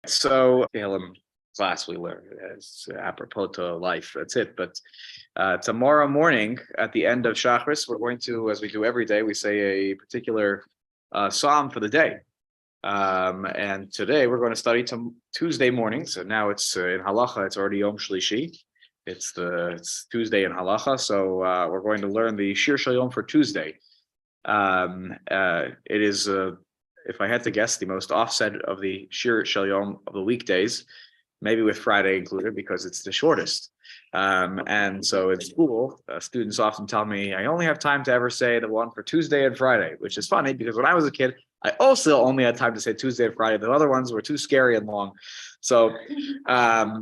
So Tehillim class we learn as apropos to life. That's it. But tomorrow morning at the end of Shachris, we're going to, as we do every day, we say a particular psalm for the day. And today we're going to study Tuesday morning. So now it's in Halacha. It's already Yom Shlishi. It's Tuesday in Halacha. So we're going to learn the Shir Shel Yom for Tuesday. It is. If I had to guess, the most offset of the Shir Shel Yom of the weekdays, maybe with Friday included, because it's the shortest. And so in school, students often tell me, I only have time to ever say the one for Tuesday and Friday, which is funny because when I was a kid, I also only had time to say Tuesday and Friday. The other ones were too scary and long. So, but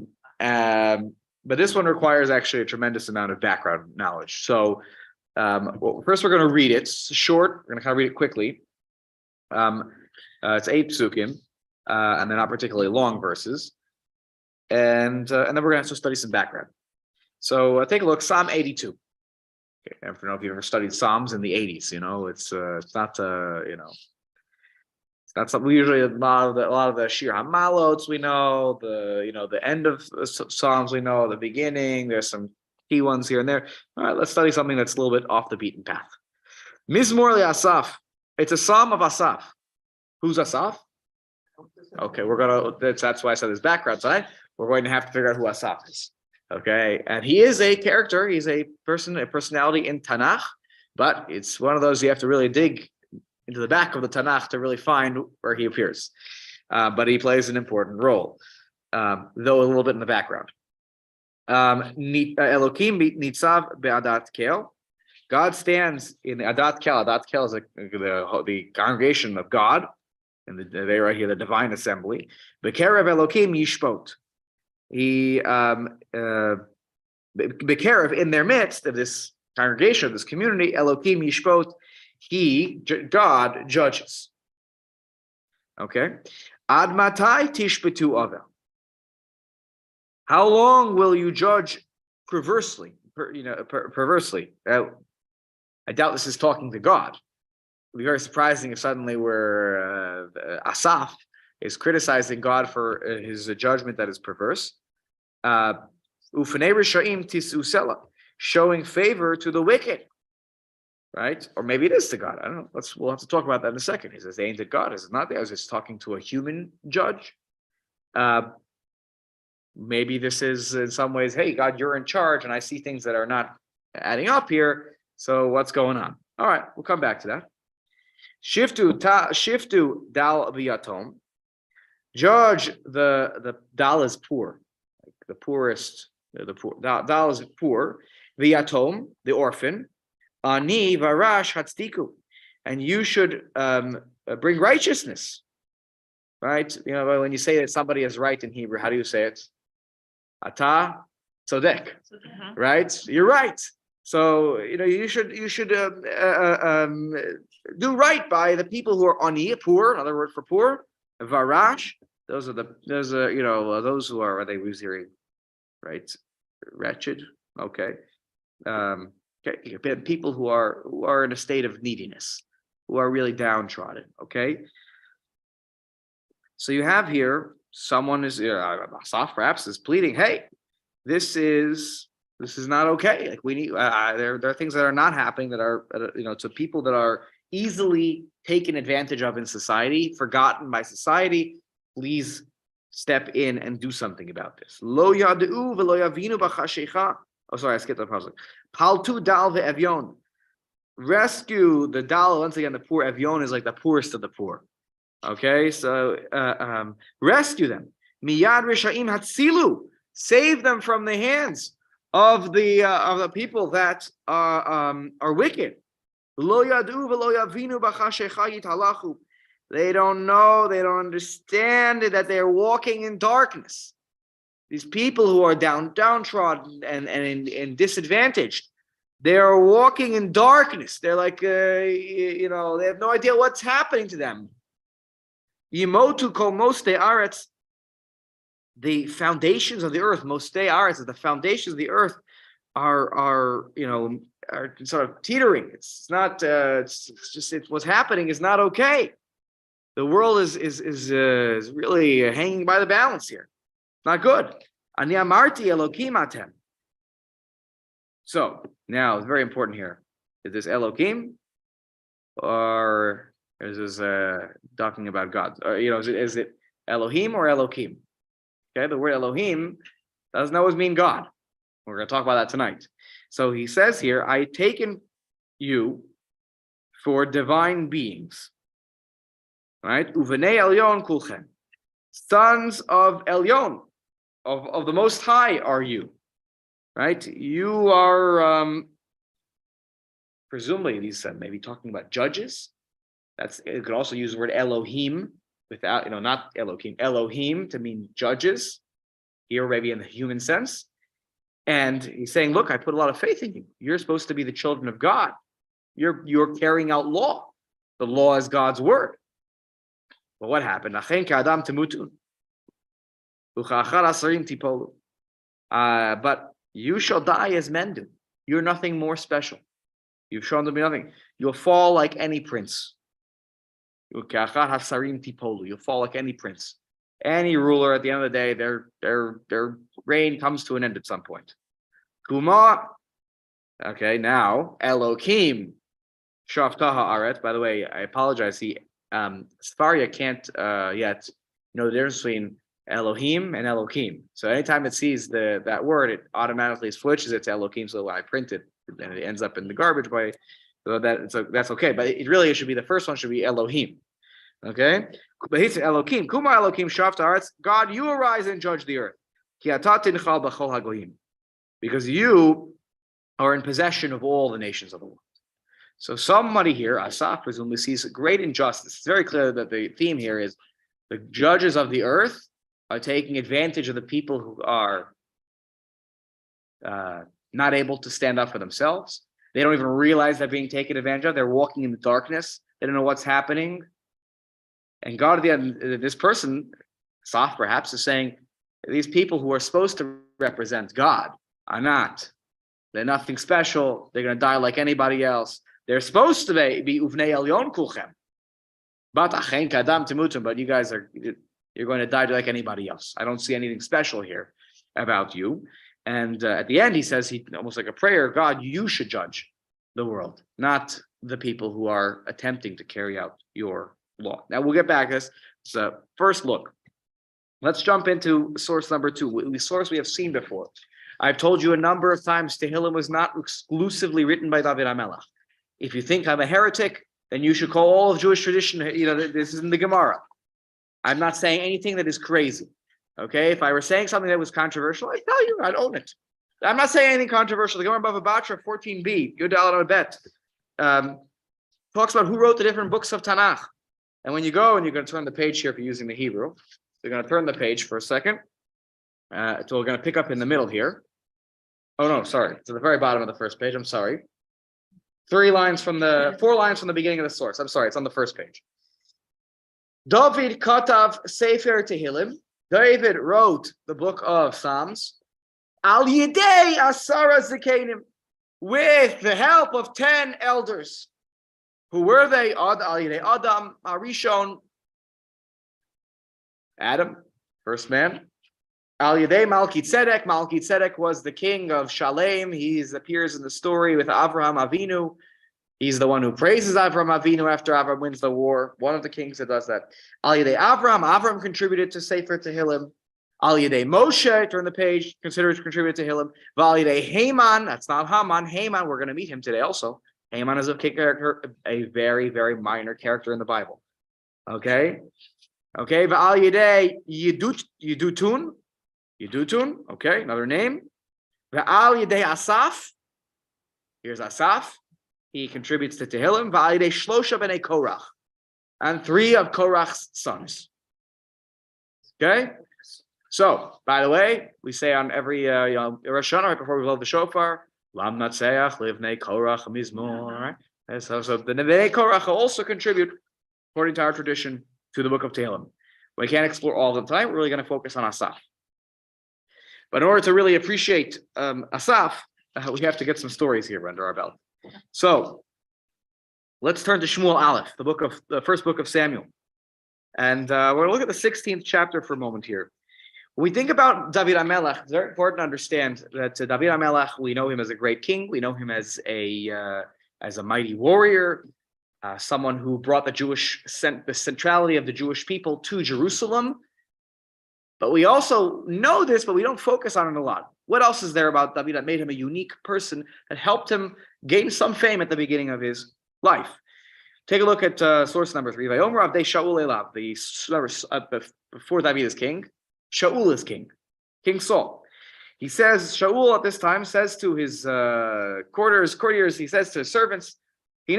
this one requires actually a tremendous amount of background knowledge. So first we're going to read it. It's short. We're going to kind of read it quickly. It's 8 psukim, and they're not particularly long verses, and then we're going to have to study some background. So take a look, Psalm 82. Okay, I don't know if you've ever studied Psalms in the 80s. It's not it's not something. Usually a lot of the Shir Hamalots we know, the end of Psalms we know, the beginning. There's some key ones here and there. All right, let's study something that's a little bit off the beaten path. Mizmor Asaf. It's a psalm of Asaf. Who's Asaf? Okay, that's why I said this background side. We're going to have to figure out who Asaf is. Okay, and he is a character. He's a personality in Tanakh, but it's one of those you have to really dig into the back of the Tanakh to really find where he appears. But he plays an important role, though a little bit in the background. Elokim nitzav be'adat kel. God stands in the Adat Kel. Adat Kel is the congregation of God, and they right here, the divine assembly. B'kerev Elokim yishpot. He b'kerev, in their midst of this congregation, of this community, Elokim yishpot. God judges. Okay. Ad matai tishpetu avel. How long will you judge perversely? Perversely. I doubt this is talking to God. It would be very surprising if suddenly Asaf is criticizing God for his judgment that is perverse. Ufanei Rishaim tisusela, showing favor to the wicked, right? Or maybe it is to God. I don't know. We'll have to talk about that in a second. He says, ain't it God? Is it not? I was just talking to a human judge. Maybe this is in some ways, hey, God, you're in charge, and I see things that are not adding up here. So what's going on? All right, we'll come back to that. Shiftu dal v'yatom. Judge the dal is poor, like the poorest. The poor dal is poor. V'yatom, the orphan. Ani varash hatzdiku, and you should bring righteousness. Right? When you say that somebody is right in Hebrew, how do you say it? Ata tzodek. Right? You're right. So you should do right by the people who are ani, poor. Another word for poor. Varash. Those who are they hearing, right? Wretched. Okay. People who are in a state of neediness, who are really downtrodden. Okay. So you have here someone is Asaf perhaps is pleading, hey, this is not okay. Like we need there are things that are not happening that are to people that are easily taken advantage of in society, forgotten by society. Please step in and do something about this. Lo yadu v'lo yavinu b'chashecha. Oh, sorry, I skipped the puzzle. Paltu dal ve'evyon. Rescue the dal. Once again, the poor. Evyon is like the poorest of the poor. Okay, so rescue them. Miyad rishaim hatzilu. Save them from the hands of the people that are wicked. Lo yadu v'lo yavinu b'chashecha yitalachu. They don't know, they don't understand that they're walking in darkness. These people who are downtrodden and disadvantaged, they are walking in darkness. They're like, they have no idea what's happening to them. Yimotu kol mostei aretz. The foundations of the earth, mostei aretz, the foundations of the earth are sort of teetering. It's not. It's what's happening is not okay. The world is really hanging by the balance here. Not good. Ani amarti Elokim atem. So now it's very important here. Is this Elokim or is this talking about God? Or, is it Elohim or Elokim? Okay, the word Elohim doesn't always mean God. We're going to talk about that tonight. So he says here, I taken you for divine beings. Right? Uvenei Elyon kulchem. Sons of Elyon, of the Most High are you. Right? You are presumably these maybe talking about judges. It could also use the word Elohim without, not Elohim, Elohim to mean judges, here maybe in the human sense. And he's saying, look, I put a lot of faith in you. You're supposed to be the children of God. You're carrying out law. The law is God's word. But what happened? But you shall die as men do. You're nothing more special. You've shown to be nothing. You'll fall like any prince. You'll fall like any prince. Any ruler, at the end of the day, their reign comes to an end at some point. Kuma. Okay, now Elokim Shaftaha Aret. By the way, I apologize. Sfaria can't yet know the difference between Elohim and Elokim. So anytime it sees that word, it automatically switches it to Elokim. So when I print it, then it ends up in the garbage by. So that's okay. But it should be the first one should be Elohim. Okay, but he said Elokim, Kuma Elokim Shafta Aretz. God, you arise and judge the earth. Because you are in possession of all the nations of the world. So somebody here, Asaph, presumably sees great injustice. It's very clear that the theme here is the judges of the earth are taking advantage of the people who are not able to stand up for themselves. They don't even realize they're being taken advantage of. They're walking in the darkness. They don't know what's happening. And God, at the end, this person, Asaph perhaps, is saying, these people who are supposed to represent God are not. They're nothing special. They're going to die like anybody else. They're supposed to be uvnei elyon kulchem. But achen kadam temutum. But you guys you're going to die like anybody else. I don't see anything special here about you. And at the end, he says, almost like a prayer, God, you should judge the world, not the people who are attempting to carry out your law. Now we'll get back to this. So first look. Let's jump into source number 2. The source we have seen before. I've told you a number of times, Tehillim was not exclusively written by David HaMelech. If you think I'm a heretic, then you should call all of Jewish tradition, this is in the Gemara. I'm not saying anything that is crazy. Okay, if I were saying something that was controversial, I'd tell you, I'd own it. I'm not saying anything controversial. The Gemara Bava Batra 14b, Yudal on Bet, talks about who wrote the different books of Tanakh. And when you go and you're going to turn the page here if you're using the Hebrew, you're going to turn the page for a second. So we're going to pick up in the middle here. Oh no, sorry. To the very bottom of the first page. I'm sorry. 4 lines from the beginning of the source. I'm sorry, it's on the first page. David Katav Sefer Tehillim. David wrote the book of Psalms. Al Yidei Asara Zikanim, with the help of 10 elders. Who were they? Al Yidei Adam Arishon. Adam, first man. Al Yidei Malki Tzedek. Malki Tzedek was the king of Shalem. He appears in the story with Avraham Avinu. He's the one who praises Avraham Avinu after Avraham wins the war. One of the kings that does that. Al Yidei Avraham. Avraham contributed to Sefer Tehillim. Al Yidei Moshe, turn the page, considers contributed to Tehillim. Al Yidei Haman, that's not Haman. Haman, we're going to meet him today also. Haman is a character, a very, very minor character in the Bible. Okay? Okay, Al Yidei Yedutun. Yedutun, okay, another name. Al Yidei Asaph. Here's Asaph. He contributes to Tehillim. Al Yidei Shlosha b'nei Korach. And 3 of Korach's sons. Okay? So, by the way, we say on every Rosh Hashanah, right before we blow the shofar, Lam Natseach, Livnei Korach Mizmor. Right? So the Bnei Korach also contribute, according to our tradition, to the book of Tehillim. We can't explore all of them tonight. We're really going to focus on Asaph. But in order to really appreciate Asaph, we have to get some stories here under our belt. So let's turn to Shmuel Aleph, the first book of Samuel. And we're going to look at the 16th chapter for a moment here. When we think about David HaMelech, it's very important to understand that David HaMelech, we know him as a great king. We know him as a mighty warrior, someone who brought the centrality of the Jewish people to Jerusalem. But we also know this, but we don't focus on it a lot. What else is there about David that made him a unique person that helped him gain some fame at the beginning of his life? Take a look at source number 3. Vayomer Avdei Shaul Elav, before David is king, Shaul is king, King Saul. He says, Shaul at this time says to his courtiers, he says to his servants, he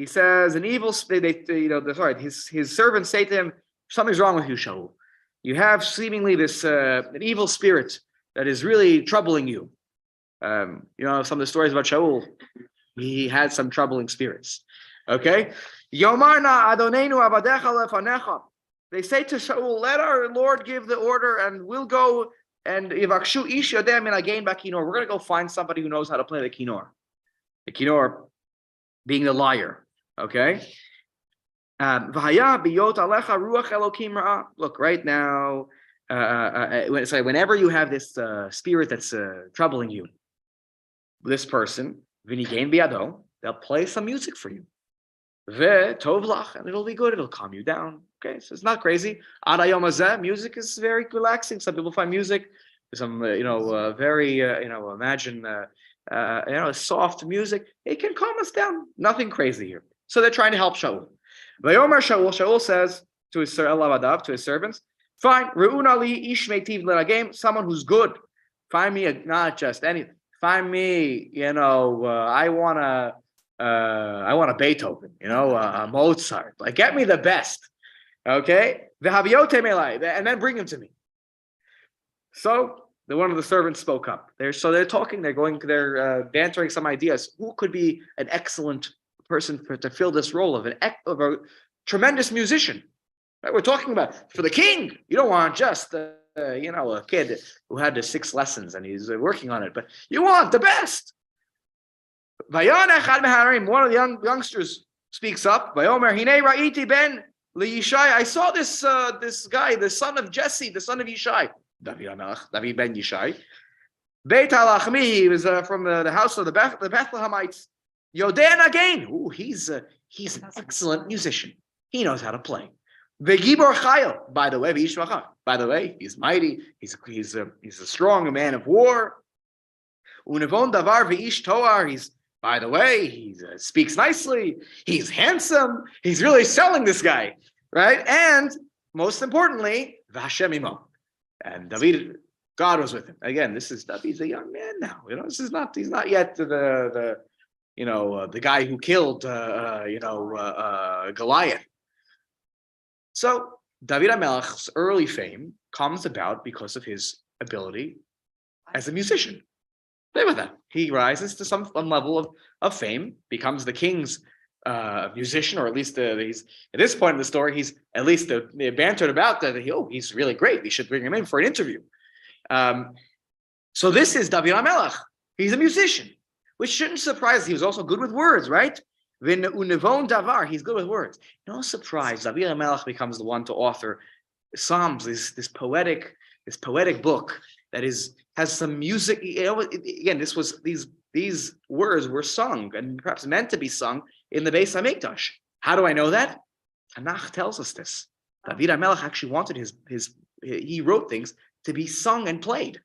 says, an evil spirit, his servants say to him, something's wrong with you, Shaul. You have seemingly this an evil spirit that is really troubling you. Some of the stories about Shaul, he had some troubling spirits. Okay? Yomarna Adonenu Abadecha lefanecha. They say to Shaul, let our Lord give the order and we'll go and Yivakshu ish yodeh min again bakinor. We're going to go find somebody who knows how to play the kinor. The kinor being the lyre. Okay? Look, right now, whenever you have this spirit that's troubling you, this person, v'nigein biado, they'll play some music for you. Ve'tovlach, and it'll be good. It'll calm you down. Okay, so it's not crazy. Ad hayom hazeh, music is very relaxing. Some people find music, imagine, soft music. It can calm us down. Nothing crazy here. So they're trying to help Shaul. Vayomer Shaul says to his servants, fine, Re'una li ish meitiv l'nagem, someone who's good. Find me not just anything. Find me, I want a Beethoven, a Mozart. Like, get me the best. Okay? And then bring him to me. So one of the servants spoke up. They're talking, they're bantering some ideas. Who could be an excellent person to fill this role of a tremendous musician? Right? We're talking about for the king. You don't want just a kid who had the 6 lessons and he's working on it, but you want the best. One of the youngsters speaks up. I saw this guy, the son of Jesse, the son of Yishai, David ben Yishai. Beit HaLachmi, he was from the house of the Bethlehemites. Yodan again. He's an excellent musician. He knows how to play. V'gibor chayil. By the way, he's mighty. He's a strong man of war. Unevon davar v'ish toar. He speaks nicely. He's handsome. He's really selling this guy, right? And most importantly, v'Hashem imo. And David, God was with him. Again, David's a young man now. He's not yet the guy who killed Goliath. So David HaMelech's early fame comes about because of his ability as a musician. Play with that. He rises to some level of fame, becomes the king's musician, or at least he's at this point in the story, he's at least bantered about that. He's really great. We should bring him in for an interview. So this is David HaMelech. He's a musician, which shouldn't surprise us. He was also good with words, right? Unevon davar, he's good with words. No surprise, David HaMelech becomes the one to author Psalms, this poetic book that has some music. Again, these words were sung and perhaps meant to be sung in the Beis Hamikdash. How do I know that? Tanakh tells us this. David HaMelech actually wanted he wrote things to be sung and played.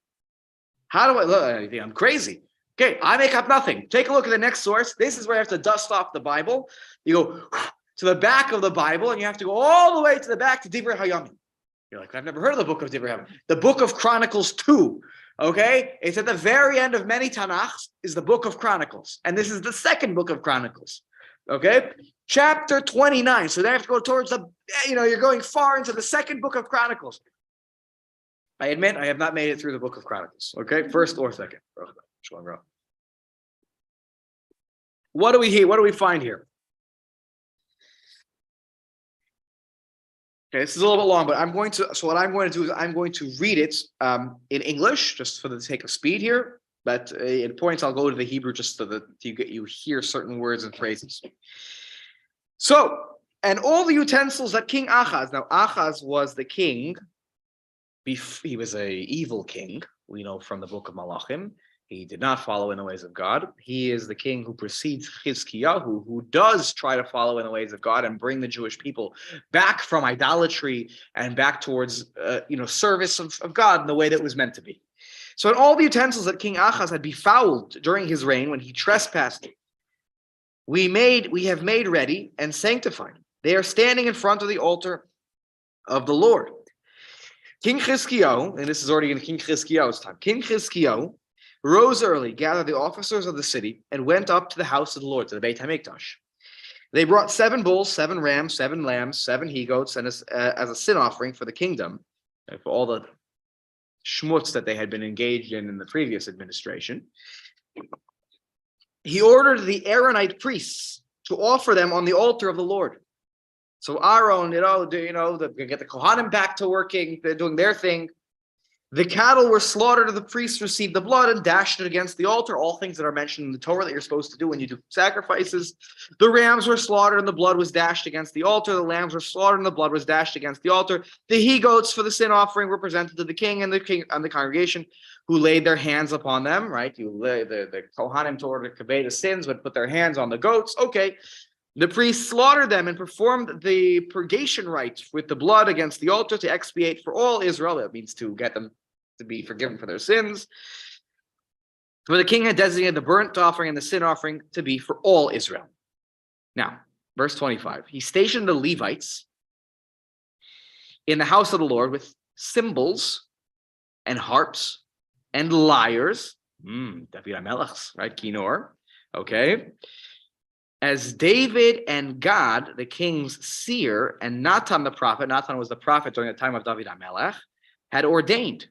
How do I look? I'm crazy. Okay, I make up nothing. Take a look at the next source. This is where you have to dust off the Bible. You go to the back of the Bible, and you have to go all the way to the back to Divrei Hayamim. You're like, I've never heard of the book of Divrei Hayamim. The book of Chronicles 2. Okay, it's at the very end of many Tanakhs is the book of Chronicles, and this is the second book of Chronicles. Okay, chapter 29. So then I have to go towards you're going far into the second book of Chronicles. I admit I have not made it through the book of Chronicles. Okay, first or second. What do we find here? Okay, this is a little bit long, but what I'm going to do is I'm going to read it in English, just for the sake of speed here. But at points I'll go to the Hebrew just so that you hear certain words and phrases. So, and all the utensils that King Ahaz, now Ahaz was the king, he was a evil king, we know from the book of Malachim. He did not follow in the ways of God. He is the king who precedes Chizkiyahu, who does try to follow in the ways of God and bring the Jewish people back from idolatry and back towards, service of God in the way that was meant to be. So, in all the utensils that King Ahaz had befouled during his reign when he trespassed, we have made ready and sanctified. They are standing in front of the altar of the Lord. King Chizkiyahu, and this is already in King Chizkiyahu's time. King Chizkiyahu rose early, gathered the officers of the city, and went up to the house of the Lord, to the Beit HaMikdash. They brought 7 bulls, 7 rams, 7 lambs, 7 he-goats, and as a sin offering for the kingdom, for all the schmutz that they had been engaged in the previous administration. He ordered the Aaronite priests to offer them on the altar of the Lord. So Aaron, get the Kohanim back to working, they're doing their thing. The cattle were slaughtered, and the priests received the blood and dashed it against the altar, all things that are mentioned in the Torah that you're supposed to do when you do sacrifices. The rams were slaughtered, and the blood was dashed against the altar. The lambs were slaughtered, and the blood was dashed against the altar. The he-goats for the sin offering were presented to the king and the congregation, who laid their hands upon them, right? The Kohanim toward the Kabbalah sins would put their hands on the goats. Okay. The priests slaughtered them and performed the purgation rites with the blood against the altar to expiate for all Israel. That means to get them to be forgiven for their sins. For the king had designated the burnt offering and the sin offering to be for all Israel. Now, verse 25. He stationed the Levites in the house of the Lord with cymbals and harps and lyres. David HaMelech's, right? Kinor. Okay. As David and Gad, the king's seer, and Natan the prophet, Natan was the prophet during the time of David HaMelech, had ordained.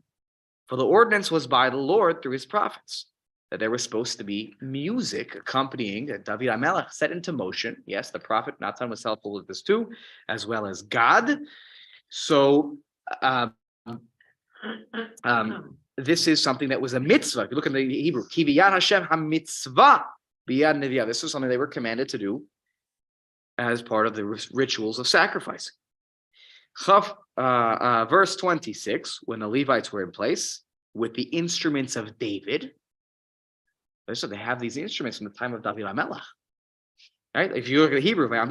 For the ordinance was by the Lord through his prophets, that there was supposed to be music accompanying that David HaMelech set into motion. Yes, the prophet Natan was helpful with this too, as well as Gad. So this is something that was a mitzvah. If you look in the Hebrew, Kiviyat Hashem HaMitzvah. This is something they were commanded to do as part of the rituals of sacrificing. Verse 26, when the Levites were in place with the instruments of David. So they have these instruments from the time of David HaMelech. Right? If you look at the Hebrew, David,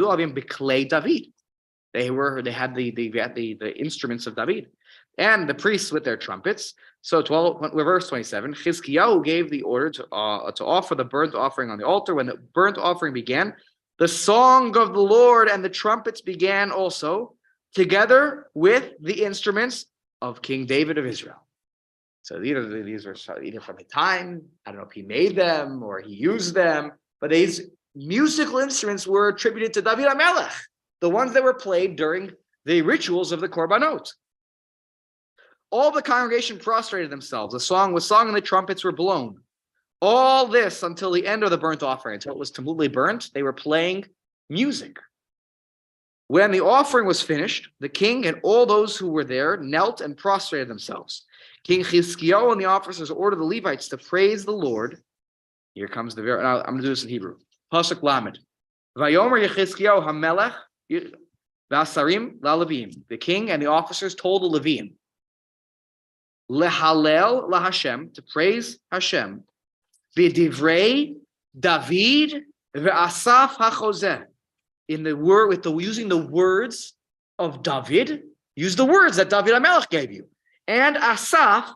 they had the instruments of David. And the priests with their trumpets. So verse 27, Chizkiyahu gave the order to offer the burnt offering on the altar. When the burnt offering began, the song of the Lord and the trumpets began also, together with the instruments of King David of Israel. So these are either from the time, I don't know if he made them or he used them, but these musical instruments were attributed to David HaMelech, the ones that were played during the rituals of the Korbanot. All the congregation prostrated themselves. The song was sung and the trumpets were blown. All this until the end of the burnt offering, until it was completely burnt. They were playing music. When the offering was finished, the king and all those who were there knelt and prostrated themselves. King Chizkiyahu and the officers ordered the Levites to praise the Lord. Here comes the very. I'm going to do this in Hebrew. Pasuk Lamed. Vayomer Yechizkiyahu HaMelech v'asarim la'levim. The king and the officers told the Levim, Lehalel laHashem, to praise Hashem, b'divrei David ve'asaf hachozeh, using the words of David, use the words that David HaMelech gave you, and Asaph,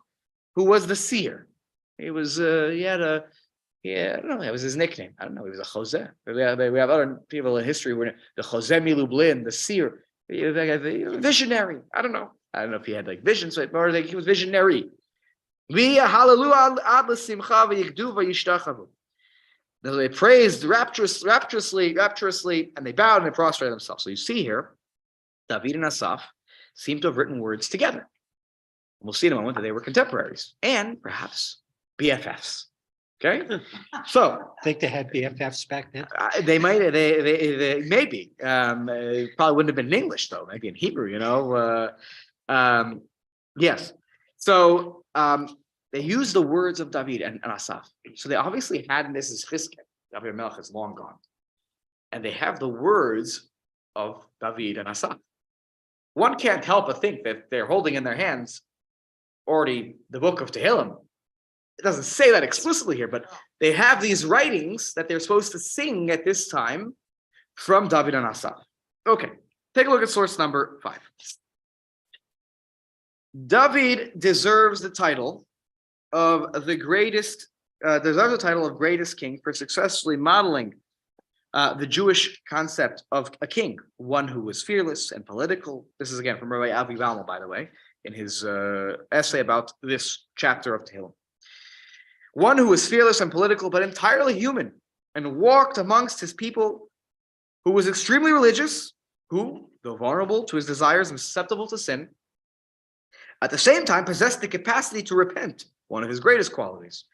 who was the seer. He was I don't know, that was his nickname. I don't know, he was a chozeh. We have other people in history where the chozeh milublin, the seer, the visionary. I don't know if he had like visions, or he was visionary. They praised rapturously, and they bowed and they prostrated themselves. So you see here, David and Asaph seem to have written words together. We'll see in a moment that they were contemporaries and perhaps BFFs. Okay, so I think they had BFFs back then. They might. They maybe. It probably wouldn't have been in English though. Maybe in Hebrew. Yes. So they use the words of David and Asaph. So they obviously had, and this is Chizkiah. David HaMelech is long gone, and they have the words of David and Asaph. One can't help but think that they're holding in their hands already the book of Tehillim. It doesn't say that explicitly here, but they have these writings that they're supposed to sing at this time from David and Asaph. Okay, take a look at source number 5. David deserves the title of the greatest, king for successfully modeling the Jewish concept of a king, one who was fearless and political. This is again from Rabbi Avi Valma, by the way, in his essay about this chapter of Tehillim. One who was fearless and political, but entirely human, and walked amongst his people, who was extremely religious, who, though vulnerable to his desires and susceptible to sin, at the same time possessed the capacity to repent, one of his greatest qualities.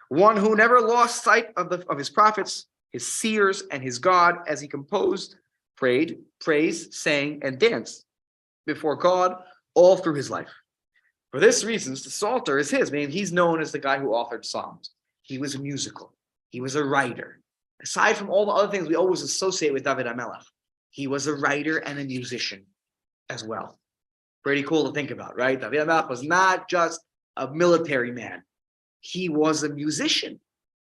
One who never lost sight of his prophets, his seers, and his God as he composed, prayed, praised, sang, and danced before God all through his life. For this reason, the Psalter is his. I mean, he's known as the guy who authored Psalms. He was a musical. He was a writer. Aside from all the other things we always associate with David HaMelech, he was a writer and a musician as well. Pretty cool to think about, right? David HaMelech was not just a military man. He was a musician,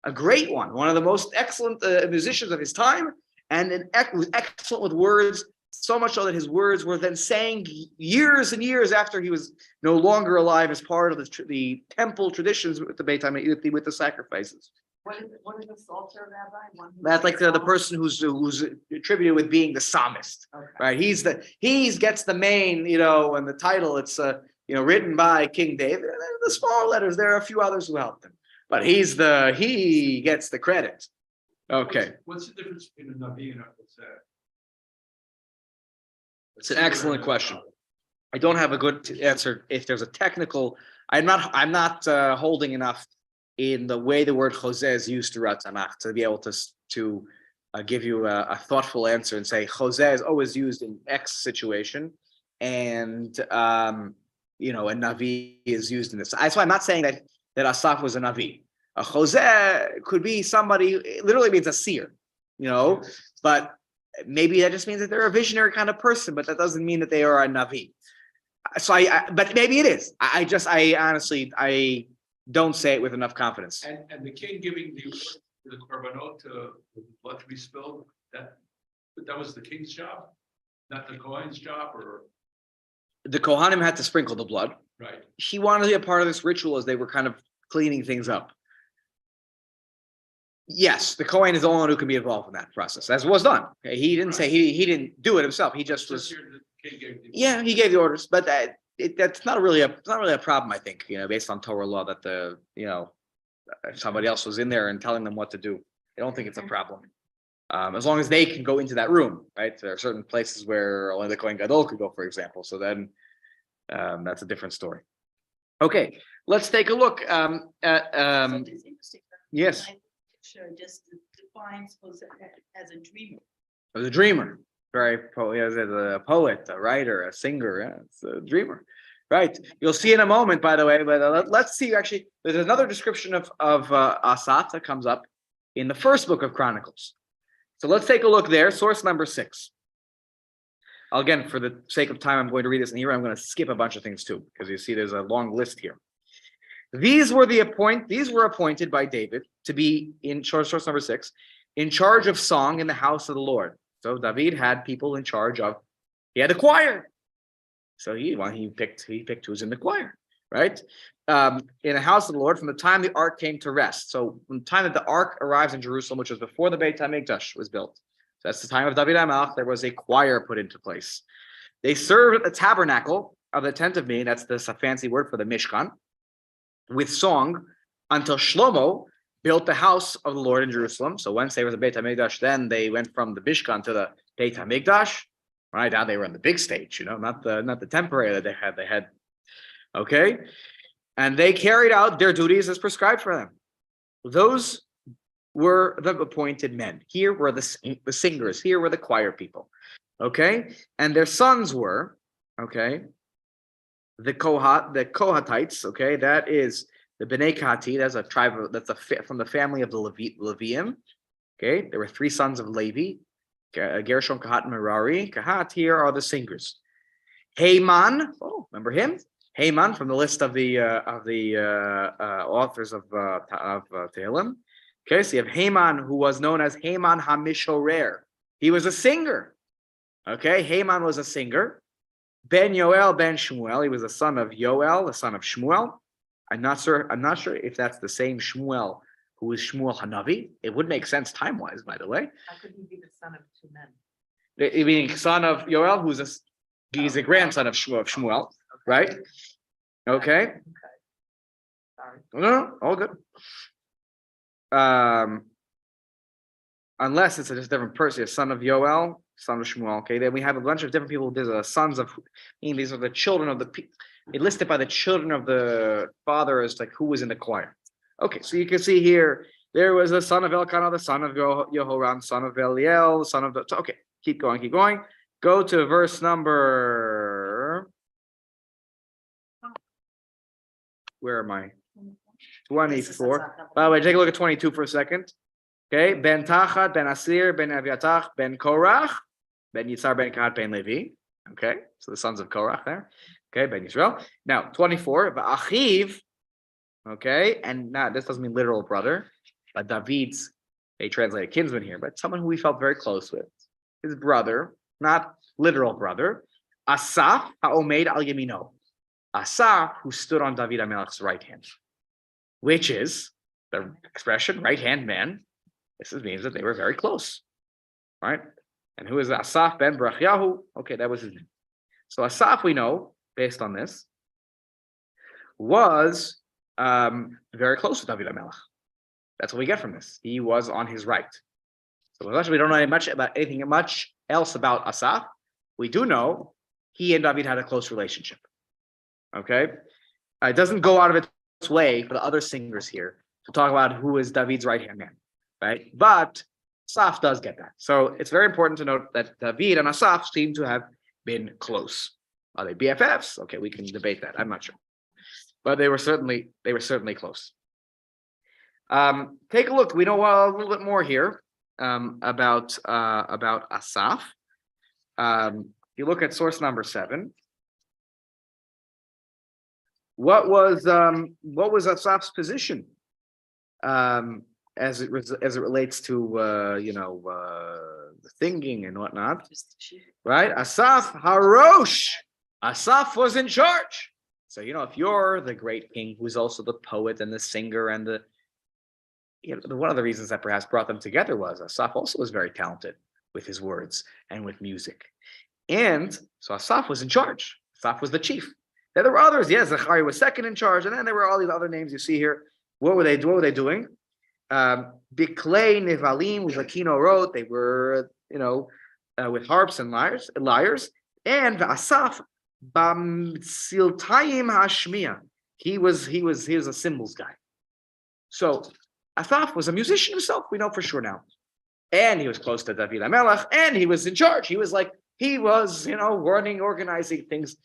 a great one of the most excellent musicians of his time, and was excellent with words, so much so that his words were then sang years and years after he was no longer alive as part of the temple traditions with the Beit HaMikdash, with the sacrifices. What is the Psalter, Rabbi? That's like the person who's attributed with being the psalmist, Okay. right? He gets the main, and the title, it's written by King David. And then the small letters, there are a few others who helped him, but he gets the credit. Okay, What's the difference between a Navi and a Choseh? it's an excellent question. I don't have a good answer. If there's a technical, I'm not holding enough in the way the word Choseh is used throughout Tanakh to be able to give you a thoughtful answer and say Choseh is always used in X situation, and a Navi is used in this. That's why I'm not saying that Asaph was a Navi. A Choseh could be somebody, it literally means a seer, but maybe that just means that they're a visionary kind of person, but that doesn't mean that they are a Navi. So but maybe it is. I honestly don't say it with enough confidence. And the king giving the korbanot to the blood to be spilled, that was the king's job, not the Kohen's job, or The Kohanim had to sprinkle the blood. right? He wanted to be a part of this ritual as they were kind of cleaning things up. Yes, the Kohen is the only one who can be involved in that process, as was done. Okay, he didn't say he didn't do it himself. He just was. Here, the king gave the- Yeah, he gave the orders, but that's not really a problem. I think based on Torah law that if somebody else was in there and telling them what to do. I don't think it's a problem. As long as they can go into that room, right? There are certain places where only the Kohen Gadol could go, for example. So then that's a different story. Okay, let's take a look at So it's interesting. yes. My picture just defines Jose as a dreamer. The dreamer, very as a poet, a writer, a singer. Yeah, it's a dreamer, right? You'll see in a moment, by the way. But let's see. Actually, there's another description of Asaph that comes up in the first book of Chronicles. So let's take a look there. Source number 6. Again, for the sake of time, I'm going to read this in here. I'm going to skip a bunch of things too, because you see there's a long list here. These were appointed by David to be in source number 6, in charge of song in the house of the Lord. So David had people in charge of. He had a choir. So he picked who's in the choir, right? In the house of the Lord from the time the ark came to rest. So from the time that the ark arrives in Jerusalem, which was before the Beit HaMikdash was built. So that's the time of David HaMelech. There was a choir put into place. They served at the tabernacle of the tent of meeting. That's a fancy word for the Mishkan, with song until Shlomo built the house of the Lord in Jerusalem. So once they were the Beit HaMikdash, then they went from the Mishkan to the Beit HaMikdash. Right now they were on the big stage, not the temporary that they had. They had, okay, and they carried out their duties as prescribed for them. Those were the appointed men. Here were the singers. Here were the choir people. Okay, and their sons were, okay, the Kohatites. Okay, that is the Bnei Kahati. That's a tribe. From the family of the Leviim. Okay, there were 3 sons of Levi. Gershon, Kahat, and Merari. Kahat here are the singers. Heyman, oh, remember him? Heyman from the list of the authors of Tehillim. Okay, so you have Heyman, who was known as Heyman HaMishorer. He was a singer. Okay, Heyman was a singer. Ben Yoel, Ben Shmuel. He was the son of Yoel, the son of Shmuel. I'm not sure if that's the same Shmuel who is Shmuel Hanavi. It would make sense time-wise, by the way. How could he be the son of two men? Meaning son of Yoel, he's a grandson of Shmuel, right? Okay. Sorry. No, all good. Unless it's just a different person, a son of Yoel, son of Shmuel. Okay, then we have a bunch of different people. These are the sons of, these are the children of the people. It listed by the children of the father as like who was in the choir. Okay, so you can see here there was a son of Elkanah, the son of Yehoram, son of Eliel, son of the. Okay, keep going, keep going. Go to verse number. Where am I? 24. By the way, take a look at 22 for a second. Okay, Ben Tachat, Ben Asir, Ben Aviatach, Ben Korach, Ben Yitzhar, Ben Kahat, Ben Levi. Okay, so the sons of Korach there. Okay, Ben Yisrael. Now 24. Achiv. Okay, and now this doesn't mean literal brother, but David's. They translate kinsman here, but someone who we felt very close with. His brother, not literal brother. Asaph ha'omed al yamino. Asaph, who stood on David HaMelech's right hand, which is the expression right hand man. This means that they were very close, right? And who is Asaph ben Brachyahu? Okay, that was his name. So Asaph, we know, based on this, was very close to David HaMelech. That's what we get from this. He was on his right. So we don't know much else about Asaph. We do know he and David had a close relationship. Okay, it doesn't go out of its way for the other singers here to talk about who is David's right hand man, right? But Asaph does get that. So it's very important to note that David and Asaph seem to have been close. Are they BFFs? Okay, we can debate that. I'm not sure, but they were certainly close. Take a look. We know a little bit more here about Asaph. You look at source number 7. What was Asaph's position as it relates to the singing and whatnot? Right, Asaph Harosh. Asaph was in charge. So if you're the great king who's also the poet and the singer and one of the reasons that perhaps brought them together was Asaph also was very talented with his words and with music, and so Asaph was in charge. Asaph was the chief. Then there were others. Yes, Zachariah was second in charge, and then there were all these other names you see here. What were they doing? Biklei Nevalim, Zakino wrote. They were, with harps and lyres. And Asaph Bamsiltayim Hashmiya. He was a cymbals guy. So Asaph was a musician himself. We know for sure now, and he was close to David HaMelech, and he was in charge. He was running, organizing things.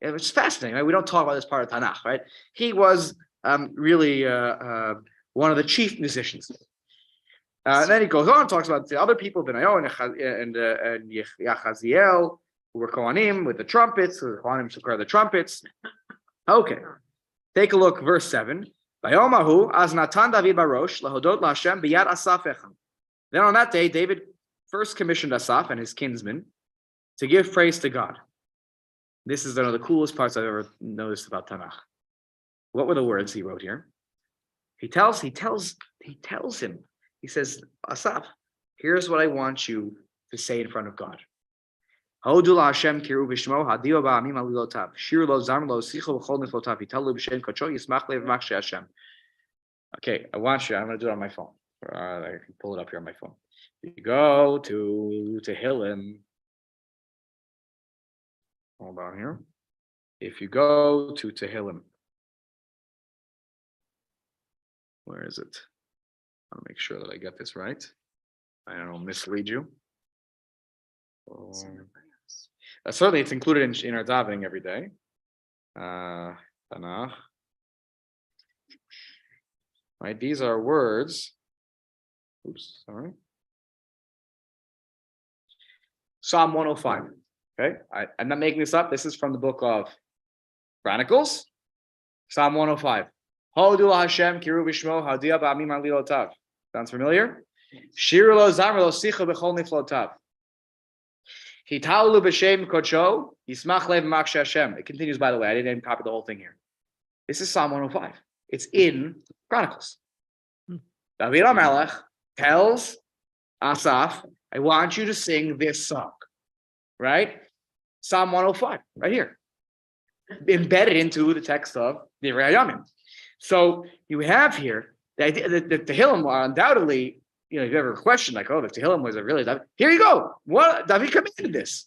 It was fascinating, right? We don't talk about this part of Tanakh, right? He was really one of the chief musicians. And then he goes on, talks about the other people, Benayo and Yachaziel, who were Kohanim with the trumpets, who Kohanim took care of the trumpets. Okay, take a look, verse 7. Vayomahu az natan David barosh lahodot laHashem biyad Asaph echad. Then on that day, David first commissioned Asaph and his kinsmen to give praise to God. This is one of the coolest parts I've ever noticed about Tanakh. What were the words he wrote here? He tells him. He says, Asaph, here's what I want you to say in front of God. Hodu laHashem kiru b'shmo hadio ba'amim alilotav shiru lo zam lo sicho v'chol neflotav yitalu b'shem kocho yismach lev makshei Hashem. Okay, I'm going to do it on my phone. I can pull it up here on my phone. You go to Tehillim. Hold on here. If you go to Tehillim, where is it? I'll make sure that I get this right. I don't mislead you. Certainly, it's included in our davening every day. Tanakh. Right, these are words. Oops, sorry. Psalm 105. Okay, I'm not making this up. This is from the book of Chronicles, Psalm 105. Hodu Hashem kiru b'shmo hadia ba'amim alilotav. Sounds familiar? Shir lo zamar lo sicha b'chol niflotav. Hitalu b'shem kodsho yismach lev makshe Hashem. It continues, by the way. I didn't even copy the whole thing here. This is Psalm 105. It's in Chronicles. David HaMelech tells Asaph, I want you to sing this song, right? Psalm 105, right here, embedded into the text of the Hayamim. So you have here the idea that the Tehillim are undoubtedly, if you ever questioned, like, oh, the Tehillim was a really David. Here you go. What David commanded this?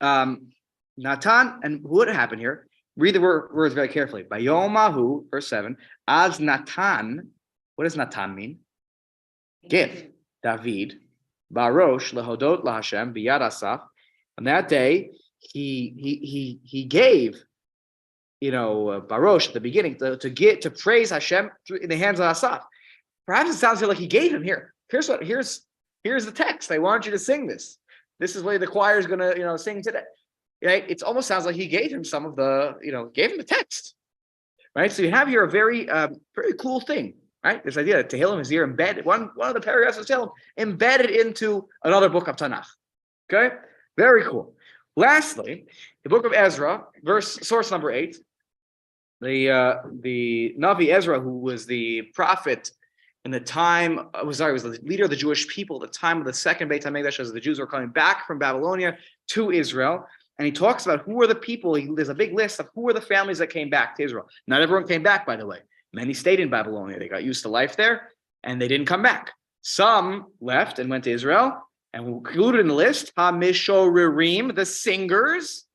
Natan, and what happened here? Read the words very carefully. Bayomahu, verse 7. As Natan, what does Natan mean? Give. David, Barosh lehodot laHashem biyad Asaph. On that day, he gave, Barosh at the beginning to praise Hashem in the hands of Asaph. Perhaps it sounds here like he gave him here. Here's the text. I want you to sing this. This is what the choir is going to sing today. Right? It almost sounds like he gave him some of the gave him the text. Right? So you have here a very very cool thing. Right? This idea that Tehillim is here embedded, one of the paragraphs of Tehillim embedded into another book of Tanakh. Okay? Very cool. Lastly, the book of Ezra, source number 8. The Navi Ezra, who was the prophet in the time, was the leader of the Jewish people at the time of the second Beit HaMikdash, as the Jews were coming back from Babylonia to Israel. And he talks about who are the people. There's a big list of who are the families that came back to Israel. Not everyone came back, by the way. Many stayed in Babylonia. They got used to life there, and they didn't come back. Some left and went to Israel, and included in the list, HaMishorerim, the singers,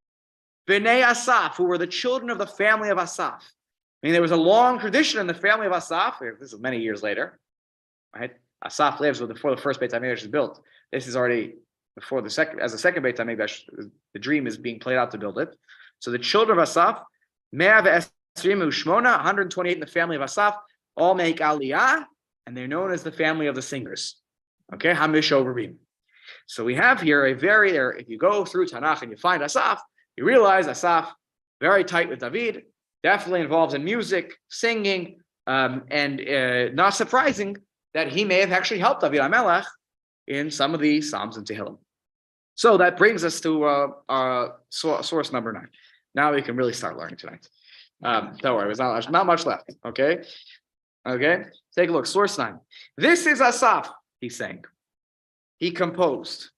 Bnei Asaph, who were the children of the family of Asaph. I mean, there was a long tradition in the family of Asaph. This is many years later, right? Asaph lives before the first Beit HaMikdash is built. This is already before the second Beit HaMikdash. The dream is being played out to build it. So the children of Asaph, 128 in the family of Asaph, all make Aliyah, and they're known as the family of the singers. Okay, HaMishorerim. So we have here if you go through Tanakh and you find Asaph, you realize Asaph, very tight with David, definitely involved in music, singing, and not surprising that he may have actually helped David HaMelech in some of the Psalms and Tehillim. So that brings us to source number 9. Now we can really start learning tonight. Don't worry, there's not much left. Okay. Take a look. Source 9. This is Asaph, he sang. He composed,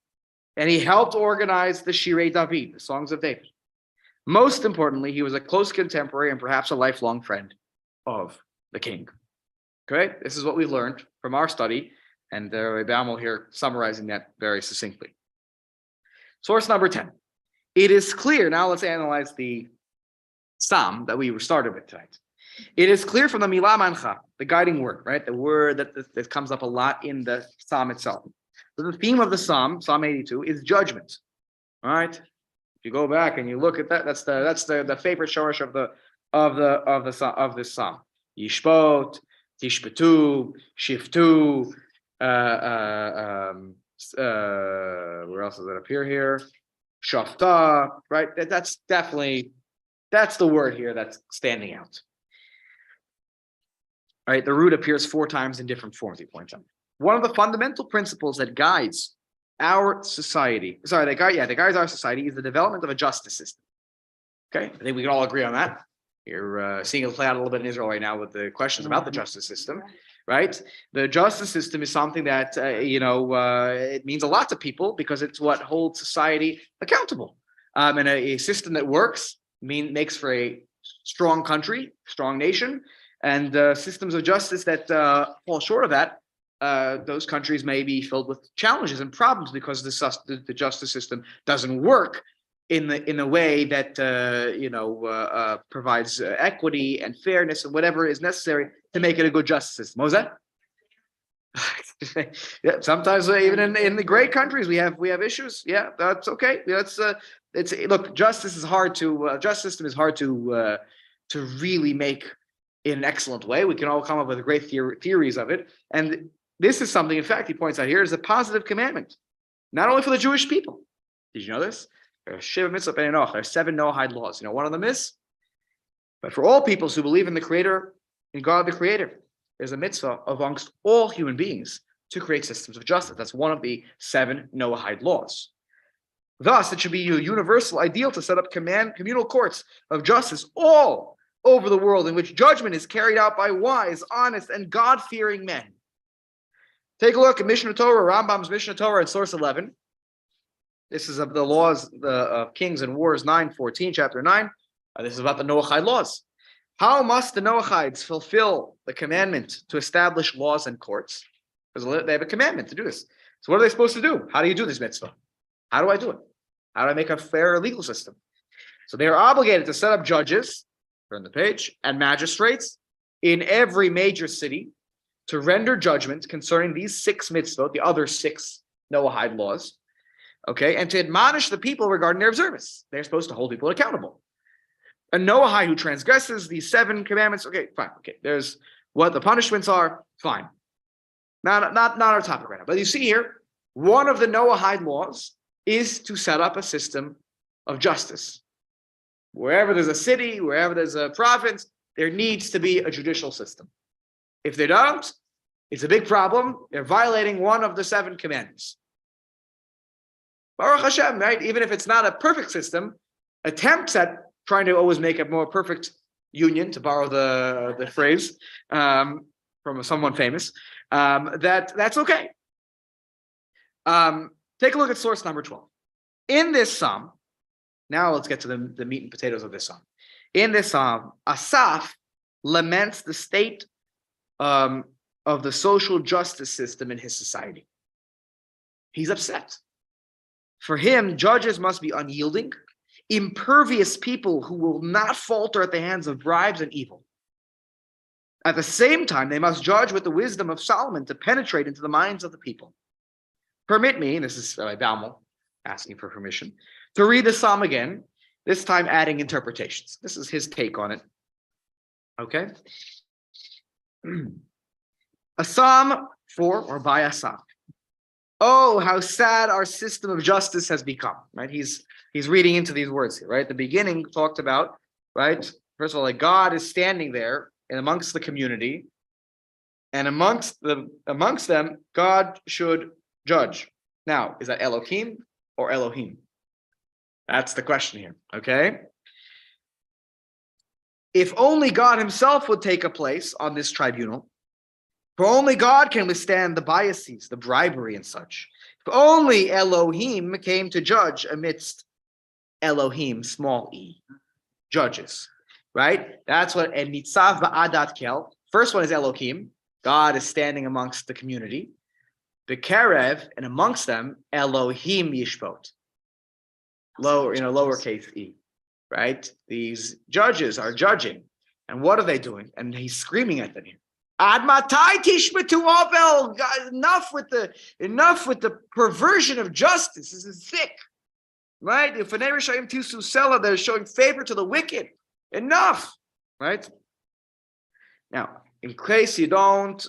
and he helped organize the Shirei David, the songs of David. Most importantly, he was a close contemporary and perhaps a lifelong friend of the king. Okay, this is what we've learned from our study, and Rabbi Amel here summarizing that very succinctly. Source number 10. It is clear. Now let's analyze the Psalm that we started with tonight. It is clear from the Milah Mancha, the guiding word, right? The word that comes up a lot in the Psalm itself. So the theme of the Psalm, Psalm 82, is judgment. All right. If you go back and you look at that, that's the favorite shorish of this Psalm. Yishpot, Tishpetu, Shiftu. Where else does that appear here? Shafta. Right. That's the word here that's standing out. All right. The root appears 4 times in different forms. He points out. One of the fundamental principles that guides our society, that guides our society is the development of a justice system. Okay, I think we can all agree on that. You're seeing it play out a little bit in Israel right now with the questions about the justice system, right? The justice system is something that, it means a lot to people because it's what holds society accountable. And a system that works makes for a strong country, strong nation, and systems of justice that fall short of that, those countries may be filled with challenges and problems because the justice system doesn't work in a way that provides equity and fairness and whatever is necessary to make it a good justice system. What was that? Yeah, sometimes even in the great countries we have issues. Yeah, that's okay. Look, justice system is hard to really make in an excellent way. We can all come up with great theories of it, and this is something, in fact, he points out here, is a positive commandment. Not only for the Jewish people. Did you know this? There are 7 Noahide laws. You know, one of them is, but for all peoples who believe in the Creator, in God the Creator, there's a mitzvah amongst all human beings to create systems of justice. That's one of the 7 Noahide laws. Thus, it should be a universal ideal to set up communal courts of justice all over the world in which judgment is carried out by wise, honest, and God-fearing men. Take a look at Mishnah Torah, Rambam's Mishnah Torah at source 11. This is of the laws of Kings and Wars 9:14, chapter 9. This is about the Noahide laws. How must the Noahides fulfill the commandment to establish laws and courts? Because they have a commandment to do this. So what are they supposed to do? How do you do this mitzvah? How do I do it? How do I make a fair legal system? So they are obligated to set up judges, turn the page, and magistrates in every major city to render judgment concerning these 6 mitzvot, the other 6 Noahide laws, okay, and to admonish the people regarding their observance. They're supposed to hold people accountable. A Noahide who transgresses these 7 commandments, okay, fine, okay, there's what the punishments are, fine. Not our topic right now, but you see here, one of the Noahide laws is to set up a system of justice. Wherever there's a city, wherever there's a province, there needs to be a judicial system. If they don't, it's a big problem. They're violating one of the 7 commandments. Baruch Hashem, right? Even if it's not a perfect system, attempts at trying to always make a more perfect union, to borrow the phrase from someone famous, that's okay. Take a look at source number 12. In this psalm, now let's get to the meat and potatoes of this psalm. In this psalm, Asaph laments the state of the social justice system in his society. He's upset. For him, judges must be unyielding, impervious people who will not falter at the hands of bribes and evil. At the same time, they must judge with the wisdom of Solomon to penetrate into the minds of the people. Permit me, this is Rabbi Baumel asking for permission, to read the psalm again, this time adding interpretations. This is his take on it. Okay? A psalm for or by Asaph. Oh, how sad our system of justice has become, right? He's reading into these words here, right? The beginning talked about, right? First of all, like God is standing there and amongst the community, and amongst them, God should judge. Now, is that Elohim or Elohim? That's the question here, okay? If only God himself would take a place on this tribunal, for only God can withstand the biases, the bribery and such. If only Elohim came to judge amidst Elohim, small e, judges, right? That's what, and Nitzav Ba'adat Kel. First one is Elohim. God is standing amongst the community. B'kerev, and amongst them, Elohim Yishpot. Lowercase e, right? These judges are judging. And what are they doing? And he's screaming at them here. Ad matai tishmetu ovel. Enough with the perversion of justice. This is sick, right? If an Ereshayim Tisu Sela, they're showing favor to the wicked. Enough, right? Now, in case you don't,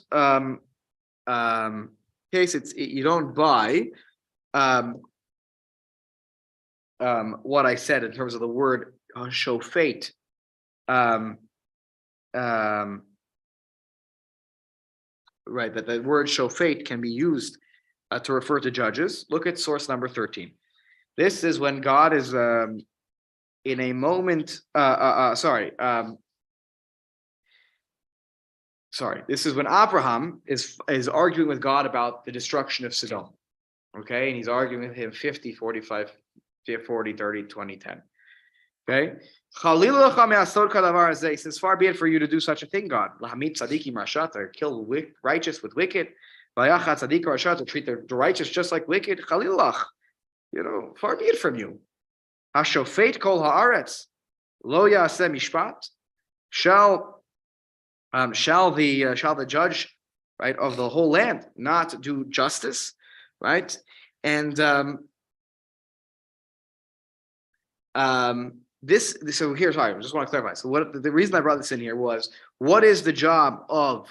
you don't buy what I said in terms of the word shofet. Right, that the word shofet can be used to refer to judges. Look at source number 13. This is when God is in a moment. This is when Abraham is arguing with God about the destruction of Sodom. Okay, and he's arguing with him 50, 45, 40, 30, 20, 10. Okay. It says, far be it for you to do such a thing, God. To kill righteous with wicked. To treat the righteous just like wicked. Far be it from you. Hashofet kol haaretz lo yaseh mishpat. Shall the judge, right, of the whole land not do justice, right? And so here's how I just want to clarify. So what the reason I brought this in here was, what is the job of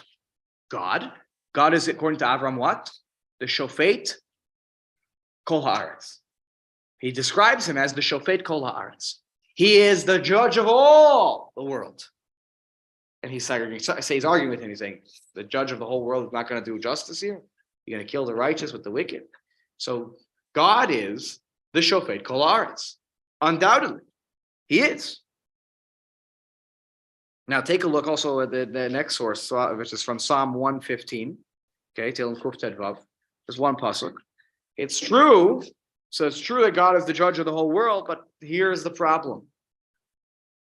God? God is, according to Avram, what? The shofet, kol haaretz. He describes him as the shofet kol haaretz. He is the judge of all the world. And he's arguing with him. He's saying, the judge of the whole world is not going to do justice here. You're going to kill the righteous with the wicked. So God is the shofet kol haaretz. Undoubtedly, he is. Now take a look also at the next source, which is from Psalm 115. Okay, Tehillim Kuf Ted Vav. There's one pasuk. It's true. So it's true that God is the judge of the whole world, but here's the problem.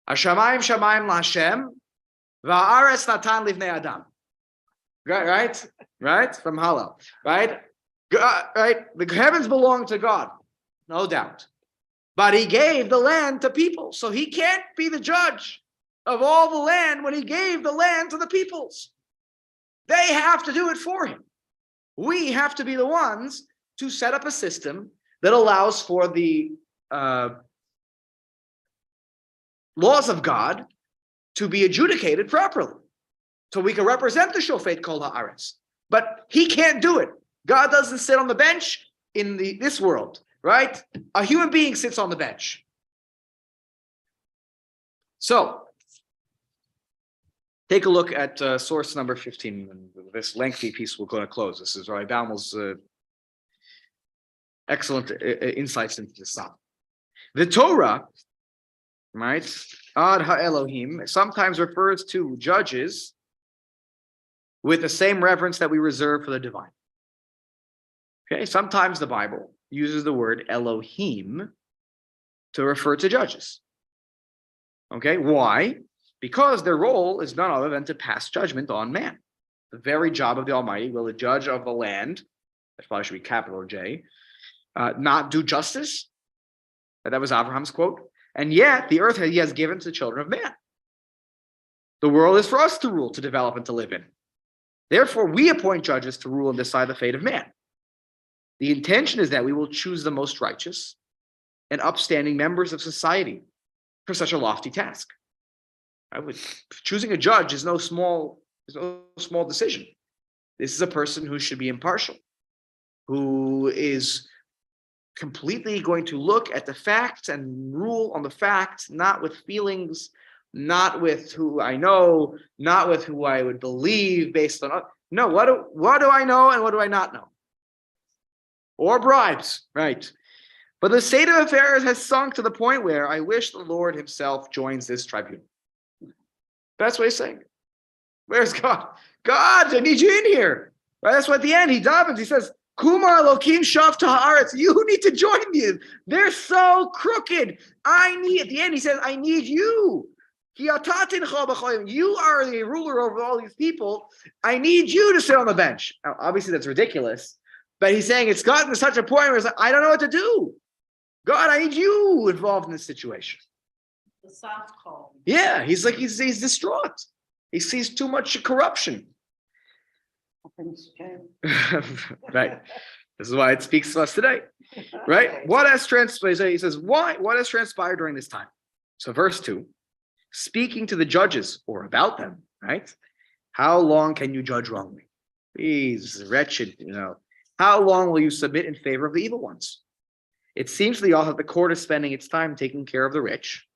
Hashamayim shamayim laHashem, va'aretz natan livnei Adam. Right? From Hallel. Right? Right? The heavens belong to God, no doubt. But he gave the land to people. So he can't be the judge of all the land when he gave the land to the peoples. They have to do it for him. We have to be the ones to set up a system that allows for the laws of God to be adjudicated properly. So we can represent the shofet kol haaretz. But he can't do it. God doesn't sit on the bench in this world, right? A human being sits on the bench. So, take a look at source number 15. And this lengthy piece we're going to close. This is Rabbi Baumel's excellent insights into the Psalm. The Torah, right, Ad HaElohim, sometimes refers to judges with the same reverence that we reserve for the divine. Okay, sometimes the Bible uses the word Elohim to refer to judges. Okay, why? Because their role is none other than to pass judgment on man. The very job of the Almighty, will the judge of the land, that probably should be capital J, not do justice? That was Abraham's quote. And yet, the earth he has given to the children of man. The world is for us to rule, to develop, and to live in. Therefore, we appoint judges to rule and decide the fate of man. The intention is that we will choose the most righteous and upstanding members of society for such a lofty task. Choosing a judge is no small decision. This is a person who should be impartial, who is completely going to look at the facts and rule on the facts, not with feelings, not with who I know, not with who I would believe based on. No, what do I know and what do I not know? Or bribes, right? But the state of affairs has sunk to the point where I wish the Lord himself joins this tribunal. That's what he's saying. Where's God? God, I need you in here. Right? That's why at the end he davens. He says, Kuma Elokim Shav Haaretz. You need to join me. They're so crooked. At the end he says, I need you. You are the ruler over all these people. I need you to sit on the bench. Now, obviously that's ridiculous. But he's saying it's gotten to such a point where it's like, I don't know what to do. God, I need you involved in this situation. The soft call. Yeah, he's distraught. He sees too much corruption. Right. This is why it speaks to us today. Right? What has transpired? He says, why? What has transpired during this time? So verse 2, speaking to the judges or about them, right? How long can you judge wrongly? These wretched, how long will you submit in favor of the evil ones? It seems to the author that the court is spending its time taking care of the rich,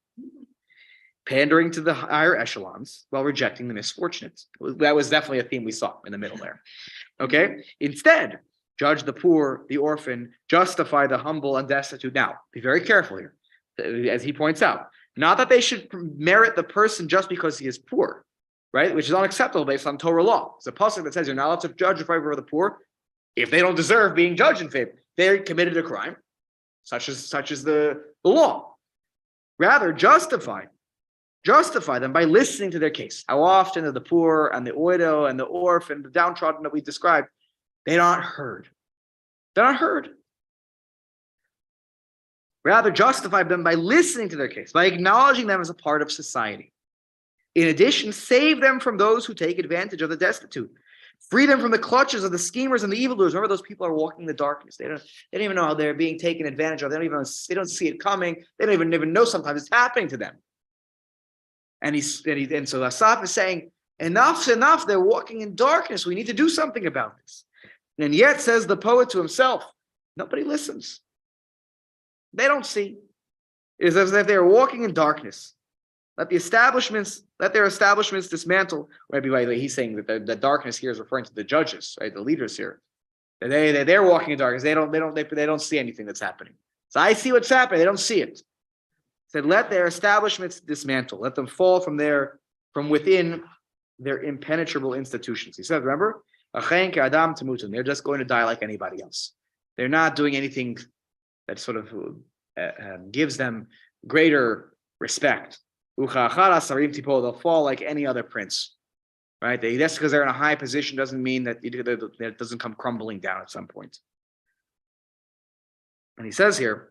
pandering to the higher echelons while rejecting the misfortunate. That was definitely a theme we saw in the middle there. Okay? Instead, judge the poor, the orphan, justify the humble and destitute. Now, be very careful here, as he points out. Not that they should merit the person just because he is poor, right? Which is unacceptable based on Torah law. It's a pasuk that says you're not allowed to judge in favor of the poor if they don't deserve being judged in favor. They committed a crime, such as the law. Rather, justify them by listening to their case. How often are the poor and the widow and the orphan, the downtrodden that we described, they're not heard. They're not heard. Rather, justify them by listening to their case, by acknowledging them as a part of society. In addition, save them from those who take advantage of the destitute. Free them from the clutches of the schemers and the evildoers. Remember, those people are walking in the darkness. They don't even know how they're being taken advantage of. They don't see it coming. They don't even know sometimes it's happening to them. And so Asaph is saying, enough's enough. They're walking in darkness. We need to do something about this. And yet, says the poet to himself, Nobody listens. They don't see. It is as if they are walking in darkness. Let their establishments dismantle. Maybe by the way, he's saying that the darkness here is referring to the judges, right? The leaders here. They're walking in darkness. They don't see anything that's happening. So I see what's happening. They don't see it. Said, let their establishments dismantle. Let them fall from within their impenetrable institutions. He said, remember, they're just going to die like anybody else. They're not doing anything that sort of gives them greater respect. They'll fall like any other prince, right? That's because they're in a high position doesn't mean that it doesn't come crumbling down at some point. And he says here,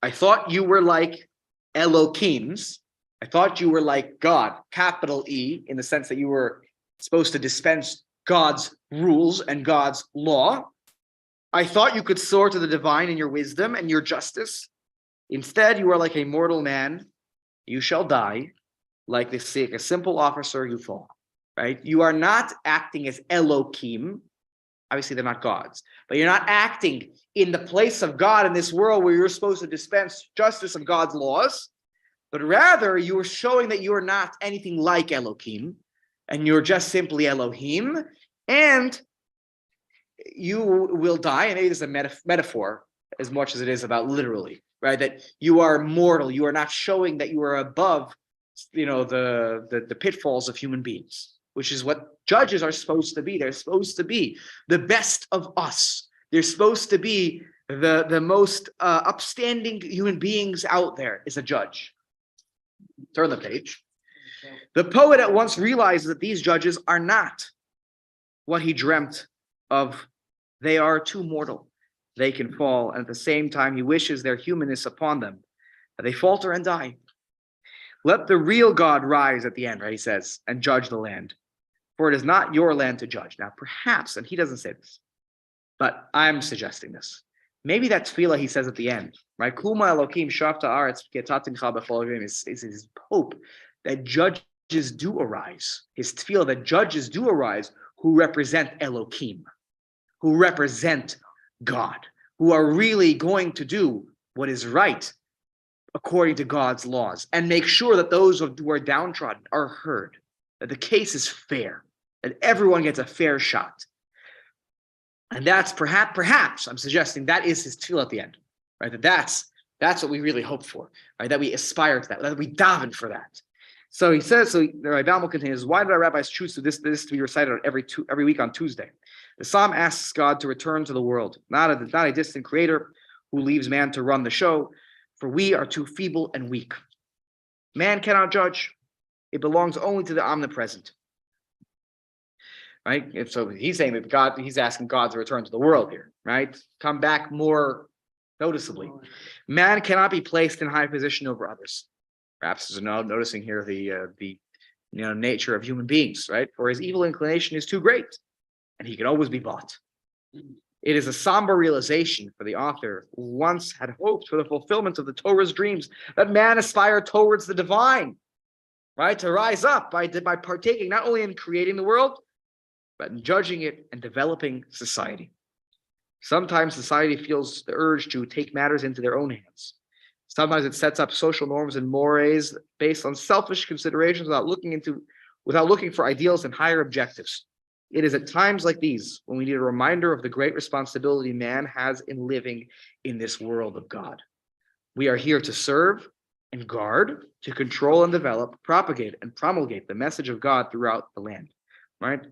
I thought you were like Elokims. I thought you were like God, capital E, in the sense that you were supposed to dispense God's rules and God's law. I thought you could soar to the divine in your wisdom and your justice. Instead, you are like a mortal man. You shall die. Like a simple officer, you fall. Right? You are not acting as Elohim. Obviously, they're not gods. But you're not acting in the place of God in this world where you're supposed to dispense justice of God's laws. But rather, you are showing that you are not anything like Elohim. And you're just simply Elohim. And you will die, and it is a metaphor as much as it is about literally, right? That you are mortal. You are not showing that you are above, the pitfalls of human beings, which is what judges are supposed to be. They're supposed to be the best of us. They're supposed to be the most upstanding human beings out there is a judge. Turn the page. The poet at once realizes that these judges are not what he dreamt of. They are too mortal. They can fall. And at the same time, he wishes their humanness upon them, that they falter and die. Let the real God rise at the end, right? He says, and judge the land. For it is not your land to judge. Now, perhaps, and he doesn't say this, but I'm suggesting this. Maybe that tefillah he says at the end, right? Kuma Elokim Shavta Aretz Ketatin Cha B'chol Yom is his hope that judges do arise. His tefillah that judges do arise who represent Elokim, who represent God, who are really going to do what is right according to God's laws and make sure that those who are downtrodden are heard, that the case is fair, that everyone gets a fair shot. And that's perhaps I'm suggesting that is his tefillah at the end, right? That's what we really hope for, right? That we aspire to that we daven for that. So he says, so the Rambam will continue, why did our rabbis choose this to be recited every week on Tuesday? The psalm asks God to return to the world, not a distant creator who leaves man to run the show, for we are too feeble and weak. Man cannot judge. It belongs only to the omnipresent. Right? And so he's saying that he's asking God to return to the world here, right? Come back more noticeably. Man cannot be placed in high position over others. Perhaps is noticing here the nature of human beings, right? For his evil inclination is too great, and he can always be bought. It is a somber realization for the author who once had hoped for the fulfillment of the Torah's dreams that man aspired towards the divine, right? To rise up by partaking not only in creating the world, but in judging it and developing society. Sometimes society feels the urge to take matters into their own hands. Sometimes it sets up social norms and mores based on selfish considerations without looking for ideals and higher objectives. It is at times like these when we need a reminder of the great responsibility man has in living in this world of God. We are here to serve and guard, to control and develop, propagate and promulgate the message of God throughout the land, right?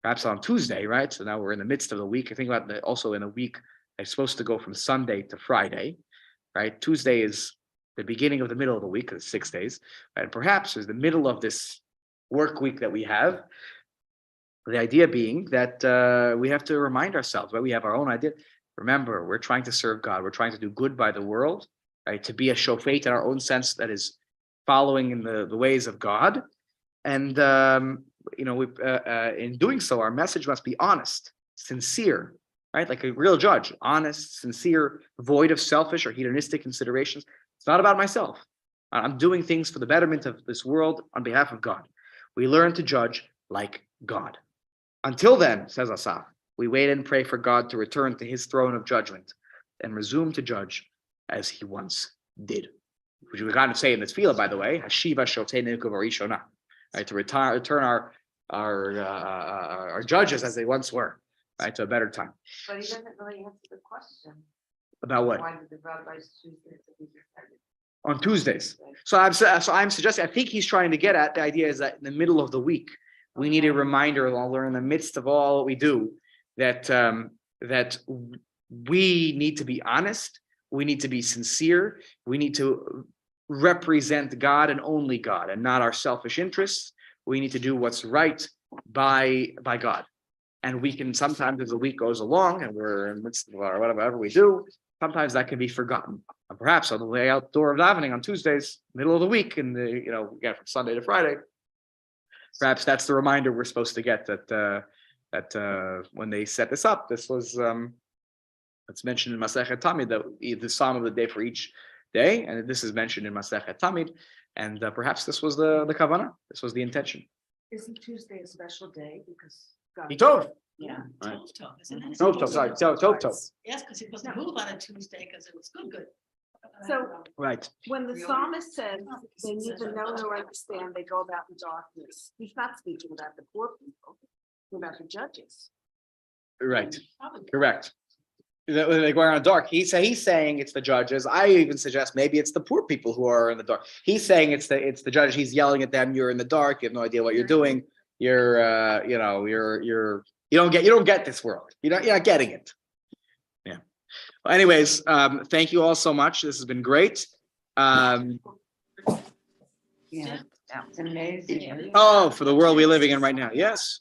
Perhaps on Tuesday, right? So now we're in the midst of the week. I think about also in a week, it's supposed to go from Sunday to Friday, right? Tuesday is the beginning of the middle of the week, because it's 6 days, right? And perhaps it's the middle of this work week that we have. The idea being that we have to remind ourselves, right? We have our own idea. Remember, we're trying to serve God. We're trying to do good by the world, right? To be a shofet in our own sense that is following in the ways of God. And, in doing so, our message must be honest, sincere, right? Like a real judge, honest, sincere, void of selfish or hedonistic considerations. It's not about myself. I'm doing things for the betterment of this world on behalf of God. We learn to judge like God. Until then, says Asaf, We wait and pray for God to return to his throne of judgment and resume to judge as he once did. Which we kind of say in this tefillah, by the way, Hashiva Shotenu Kuvarishona, right? To return our judges as they once were, right, to a better time. But he doesn't really answer the question. About what? Why did the rabbis choose this to be decided? On Tuesdays. So I'm suggesting, I think he's trying to get at, the idea is that in the middle of the week, we need a reminder while we're in the midst of all what we do, that that we need to be honest, we need to be sincere, we need to represent God and only God and not our selfish interests. We need to do what's right by God. And we can sometimes, as the week goes along and we're in the midst of whatever we do, sometimes that can be forgotten. And perhaps on the way out door of davening on Tuesdays, middle of the week, and we get from Sunday to Friday, perhaps that's the reminder we're supposed to get that when they set this up, this was it's mentioned in Masechet Tamid, that the psalm of the day for each day, and this is mentioned in Masechet Tamid, and perhaps this was the kavanah, this was the intention. Isn't Tuesday a special day because? God- Tov. Yeah. Right. Tov, isn't it? Tov, sorry, Tov. Yes, because he wasn't move on a Tuesday because it was good. So- Right. When the psalmist says they neither know nor understand, they go about in darkness, he's not speaking about the poor people, he's about the judges. Right. Probably. Correct. They're going around dark. He's saying it's the judges. I even suggest maybe it's the poor people who are in the dark. He's saying it's the judge. He's yelling at them. You're in the dark. You have no idea what you're doing. You're you don't get this world. You're not getting it. Yeah. Well, anyways, thank you all so much. This has been great. Yeah, that was amazing. Oh, for the world we're living in right now. Yes.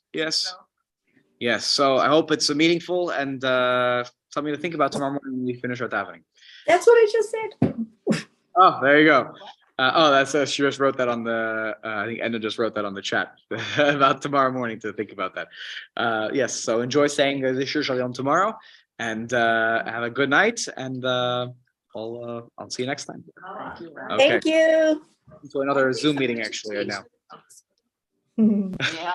So I hope it's meaningful and something to think about tomorrow morning when we finish our davening. That's what I just said. Oh, there you go. That's she just wrote that on the. I think Edna just wrote that on the chat about tomorrow morning to think about that. Yes. So enjoy saying the Shir Shalom tomorrow, and have a good night. And I'll see you next time. Okay. Thank you. So another Zoom meeting actually right now. Yeah.